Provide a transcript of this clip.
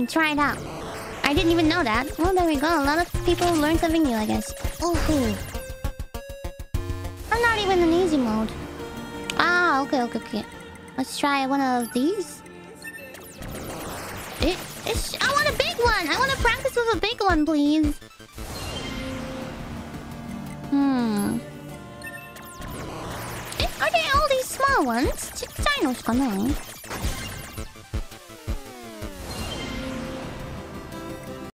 try it out. I didn't even know that. Well, there we go. A lot of people learn something new, I guess. Oh, I'm not even in easy mode. Ah, okay. Let's try one of these. I want a big one. I want to practice with a big one, please. Are they all these small ones? ちっちゃいのしかない?